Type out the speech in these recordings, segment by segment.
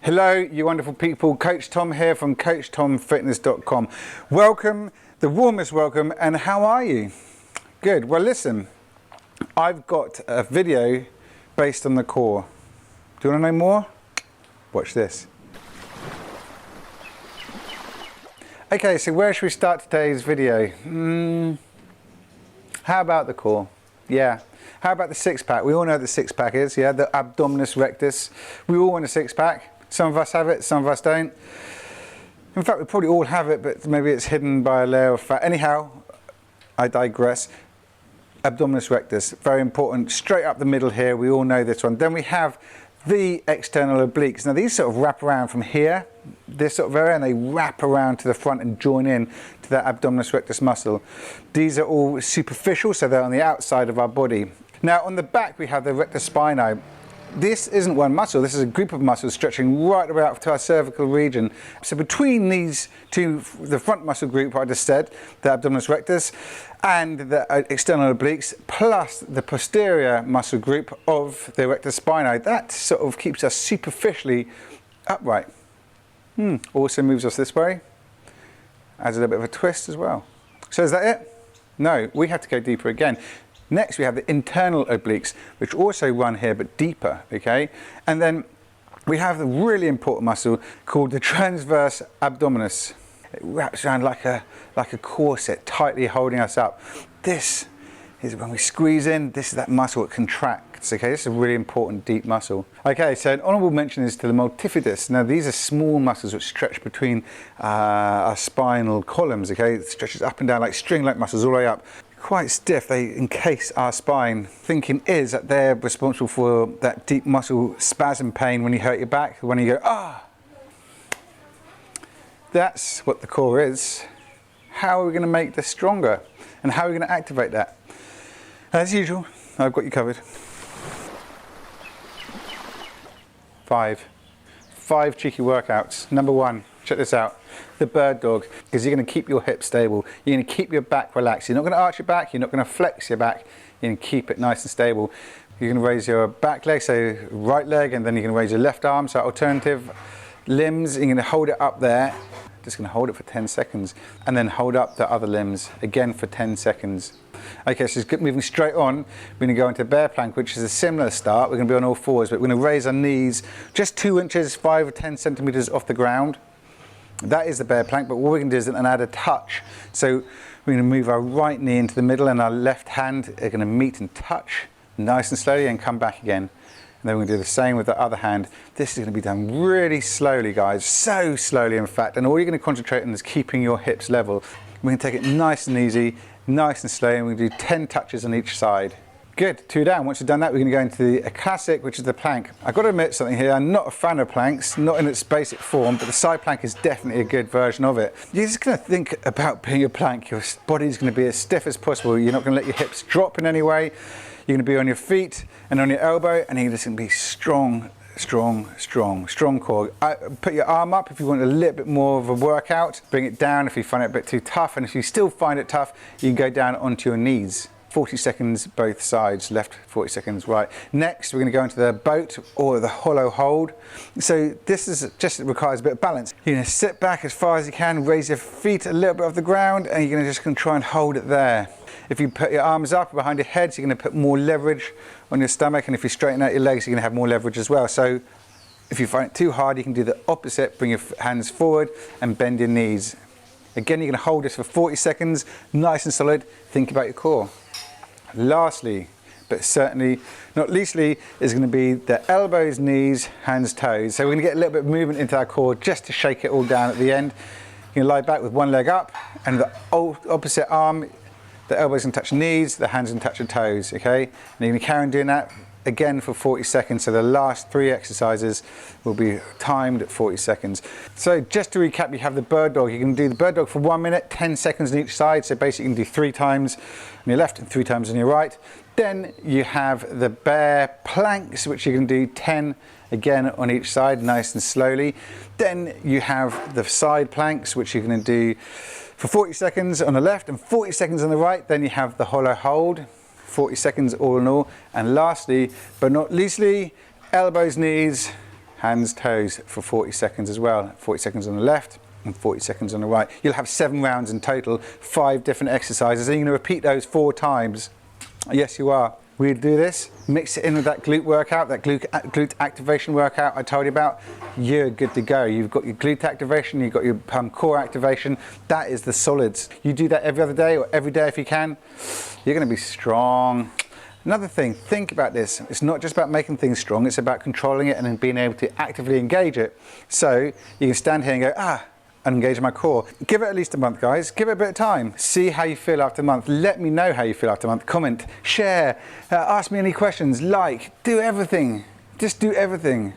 Hello, you wonderful people. Coach Tom here from CoachTomFitness.com. Welcome, the warmest welcome, and how are you? Good. Well, listen, I've got a video based on the core. Do you want to know more? Watch this. Okay, so where should we start today's video? How about the core? Yeah. How about the six-pack? We all know what the six-pack is, yeah? The abdominis rectus. We all want a six-pack. Some of us have it, some of us don't. In fact, we probably all have it, but maybe it's hidden by a layer of fat. Anyhow, I digress. Abdominis rectus, very important. Straight up the middle here, we all know this one. Then we have the external obliques. Now these sort of wrap around from here, this sort of area, and they wrap around to the front and join in to that abdominis rectus muscle. These are all superficial, so they're on the outside of our body. Now on the back we have the rectus spinae. This isn't one muscle, this is a group of muscles stretching right about to our cervical region. So between these two, the front muscle group I just said, the abdominis rectus, and the external obliques, plus the posterior muscle group of the rectus spinae, that sort of keeps us superficially upright. Also moves us this way, adds a little bit of a twist as well. So is that it? No, we have to go deeper again. Next we have the internal obliques, which also run here but deeper, okay? And then we have the really important muscle called the transverse abdominis. It wraps around like a corset, tightly holding us up. This is when we squeeze in, this is that muscle that contracts, okay? This is a really important deep muscle. Okay, so an honourable mention is to the multifidus. Now these are small muscles which stretch between our spinal columns, okay? It stretches up and down like string-like muscles all the way up. Quite stiff, they encase our spine. Thinking is that they're responsible for that deep muscle spasm pain when you hurt your back, when you go, ah. That's what the core is. How are we going to make this stronger? And how are we going to activate that? As usual, I've got you covered. Five cheeky workouts. Number one, check this out. The bird dog, because you're going to keep your hips stable. You're going to keep your back relaxed. You're not going to arch your back. You're not going to flex your back. You're going to keep it nice and stable. You're going to raise your back leg, so right leg, and then you're going to raise your left arm, so alternative limbs. You're going to hold it up there. Just going to hold it for 10 seconds, and then hold up the other limbs again for 10 seconds. Okay, so moving straight on, we're going to go into bear plank, which is a similar start. We're going to be on all fours, but we're going to raise our knees just 2 inches, 5 or 10 centimeters off the ground. That is the bear plank, but what we can do is then add a touch. So we're going to move our right knee into the middle and our left hand are going to meet and touch nice and slowly and come back again. And then we're going to do the same with the other hand. This is going to be done really slowly, guys, so slowly in fact, and all you're going to concentrate on is keeping your hips level. We're going to take it nice and easy, nice and slow, and we're going to do 10 touches on each side. Good, 2 down. Once you've done that, we're going to go into a classic, which is the plank. I've got to admit something here, I'm not a fan of planks, not in its basic form, but the side plank is definitely a good version of it. You're just going to think about being a plank, your body's going to be as stiff as possible, you're not going to let your hips drop in any way, you're going to be on your feet and on your elbow, and you're just going to be strong core. Put your arm up if you want a little bit more of a workout, bring it down if you find it a bit too tough, and if you still find it tough, you can go down onto your knees. 40 seconds both sides, left 40 seconds right. Next we're going to go into the boat or the hollow hold. So this is just, it requires a bit of balance. You're going to sit back as far as you can, raise your feet a little bit off the ground, and you're going to try and hold it there. If you put your arms up behind your head, so you're going to put more leverage on your stomach, and if you straighten out your legs, you're going to have more leverage as well. So if you find it too hard, you can do the opposite, bring your hands forward and bend your knees. Again, you're going to hold this for 40 seconds, nice and solid. Think about your core. Lastly, but certainly not leastly, is going to be the elbows, knees, hands, toes. So we're going to get a little bit of movement into our core just to shake it all down at the end. You can lie back with one leg up, and the opposite arm, the elbows can touch knees, the hands can touch the toes, okay? And you're going to carry on doing that again for 40 seconds. So the last 3 exercises will be timed at 40 seconds. So just to recap, you have the bird dog. You can do the bird dog for 1 minute, 10 seconds on each side. So basically you can do 3 times on your left and 3 times on your right. Then you have the bear planks, which you can do 10 again on each side, nice and slowly. Then you have the side planks, which you're going to do for 40 seconds on the left and 40 seconds on the right. Then you have the hollow hold, 40 seconds all in all. And lastly, but not leastly, elbows, knees, hands, toes for 40 seconds as well. 40 seconds on the left and 40 seconds on the right. You'll have 7 rounds in total, 5 different exercises, and you're going to repeat those 4 times. Yes, you are. We do this, mix it in with that glute workout, that glute activation workout I told you about. You're good to go. You've got your glute activation, you've got your core activation. That is the solids. You do that every other day or every day if you can. You're going to be strong. Another thing, think about this. It's not just about making things strong, it's about controlling it and then being able to actively engage it. So you can stand here and go, and engage my core. Give it at least a month, guys. Give it a bit of time. See how you feel after a month. Let me know how you feel after a month. Comment, share, ask me any questions, like, do everything. Just do everything.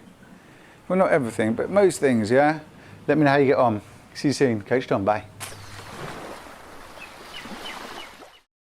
Well, not everything, but most things, yeah? Let me know how you get on. See you soon. Coach Tom, bye.